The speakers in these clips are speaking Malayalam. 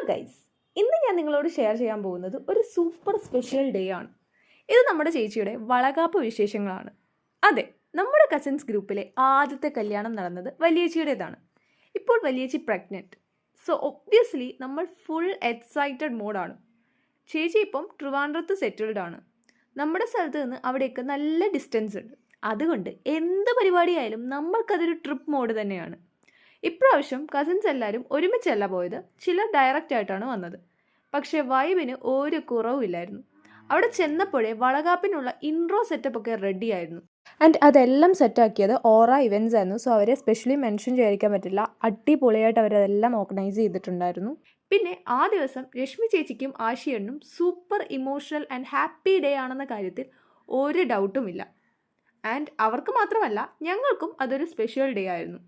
ഗൈസ്, ഇന്ന് ഞാൻ നിങ്ങളോട് ഷെയർ ചെയ്യാൻ പോകുന്നത് ഒരു സൂപ്പർ സ്പെഷ്യൽ ഡേ ആണ്. ഇത് നമ്മുടെ ചേച്ചിയുടെ വളകാപ്പ് വിശേഷങ്ങളാണ്. അതെ, നമ്മുടെ കസിൻസ് ഗ്രൂപ്പിലെ ആദ്യത്തെ കല്യാണം നടന്നത് വലിയേച്ചിയുടേതാണ്. ഇപ്പോൾ വലിയേച്ചി പ്രഗ്നൻറ്റ്. സോ ഒബ്വിയസ്ലി നമ്മൾ ഫുൾ എക്സൈറ്റഡ് മോഡാണ്. ചേച്ചി ഇപ്പം ട്രിവാൻഡ്രത്ത് സെറ്റിൽഡ് ആണ്. നമ്മുടെ സ്ഥലത്ത് നിന്ന് അവിടേക്ക് നല്ല ഡിസ്റ്റൻസ് ഉണ്ട്. അതുകൊണ്ട് എന്ത് പരിപാടിയായാലും നമ്മൾക്കതൊരു ട്രിപ്പ് മോഡ് തന്നെയാണ്. ഇപ്രാവശ്യം കസിൻസ് എല്ലാവരും ഒരുമിച്ചല്ല പോയത്, ചിലർ ഡയറക്റ്റ് ആയിട്ടാണ് വന്നത്. പക്ഷേ വൈബിന് ഒരു കുറവുമില്ലായിരുന്നു. അവിടെ ചെന്നപ്പോഴേ വളകാപ്പിനുള്ള ഇൻട്രോ സെറ്റപ്പ് ഒക്കെ റെഡി ആയിരുന്നു. ആൻഡ് അതെല്ലാം സെറ്റാക്കിയത് ഓറ ഇവൻറ്റ്സ് ആയിരുന്നു. സോ അവരെ സ്പെഷ്യലി മെൻഷൻ ചെയ്യാതിരിക്കാൻ പറ്റില്ല. അടിപൊളിയായിട്ട് അവരതെല്ലാം ഓർഗനൈസ് ചെയ്തിട്ടുണ്ടായിരുന്നു. പിന്നെ ആ ദിവസം രശ്മി ചേച്ചിക്കും ആഷിയണ്ണും super emotional and happy day ആണെന്ന കാര്യത്തിൽ ഒരു ഡൗട്ടുമില്ല. ആൻഡ് അവർക്ക് മാത്രമല്ല, ഞങ്ങൾക്കും അതൊരു സ്പെഷ്യൽ ഡേ ആയിരുന്നു.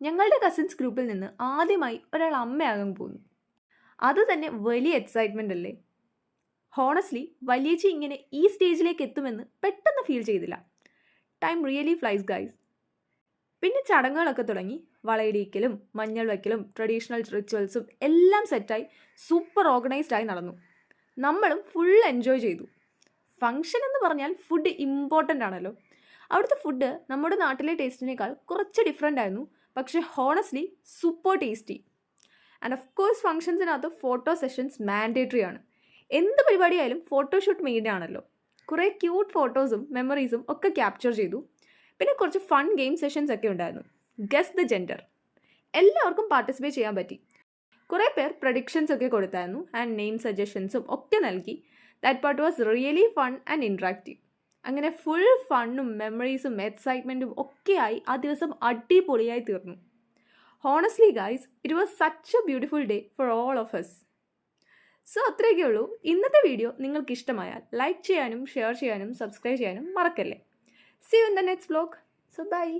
ഞങ്ങളുടെ കസിൻസ് ഗ്രൂപ്പിൽ നിന്ന് ആദ്യമായി ഒരാൾ അമ്മയാകാൻ പോകുന്നു. അത് തന്നെ വലിയ എക്സൈറ്റ്മെൻ്റ് അല്ലേ? ഹോണസ്റ്റ്ലി വലിയേച്ചി ഇങ്ങനെ ഈ സ്റ്റേജിലേക്ക് എത്തുമെന്ന് പെട്ടെന്ന് ഫീൽ ചെയ്തില്ല. Time really flies guys. പിന്നെ ചടങ്ങുകളൊക്കെ തുടങ്ങി. വളയിടിക്കലും മഞ്ഞൾ വയ്ക്കലും ട്രഡീഷണൽ റിച്വൽസും എല്ലാം സെറ്റായി സൂപ്പർ ഓർഗനൈസ്ഡ് ആയി നടന്നു. നമ്മളും ഫുൾ എൻജോയ് ചെയ്തു. ഫങ്ഷൻ എന്ന് പറഞ്ഞാൽ ഫുഡ് ഇമ്പോർട്ടൻ്റ് ആണല്ലോ. അവിടുത്തെ ഫുഡ് നമ്മുടെ നാട്ടിലെ ടേസ്റ്റിനേക്കാൾ കുറച്ച് ഡിഫറെൻ്റ് ആയിരുന്നു. പക്ഷേ honestly super tasty. And of course ഫംഗ്ഷൻസിനകത്ത് ഫോട്ടോ സെഷൻസ് മാൻഡേറ്ററി ആണ്. എന്ത് പരിപാടിയായാലും ഫോട്ടോഷൂട്ട് മെയിൻ ആണല്ലോ. കുറേ ക്യൂട്ട് ഫോട്ടോസും മെമ്മറീസും ഒക്കെ ക്യാപ്ചർ ചെയ്തു. പിന്നെ കുറച്ച് ഫൺ ഗെയിം സെഷൻസ് ഒക്കെ ഉണ്ടായിരുന്നു. Guess the gender. എല്ലാവർക്കും പാർട്ടിസിപ്പേറ്റ് ചെയ്യാൻ പറ്റി. കുറേ പേർ പ്രഡിക്ഷൻസ് ഒക്കെ കൊടുത്തായിരുന്നു ആൻഡ് നെയിം സജഷൻസും ഒക്കെ നൽകി. That part was really fun and interactive. അങ്ങനെ ഫുൾ ഫണ്ണും മെമ്മറീസും എക്സൈറ്റ്മെൻറ്റും ഒക്കെയായി ആ ദിവസം അടിപൊളിയായി തീർന്നു. Honestly guys, it was such A beautiful day for all of us. So അത്രയൊക്കെ ഉള്ളൂ. ഇന്നത്തെ വീഡിയോ നിങ്ങൾക്ക് ഇഷ്ടമായാൽ ലൈക്ക് ചെയ്യാനും ഷെയർ ചെയ്യാനും സബ്സ്ക്രൈബ് ചെയ്യാനും മറക്കല്ലേ. See you in the next vlog. So bye.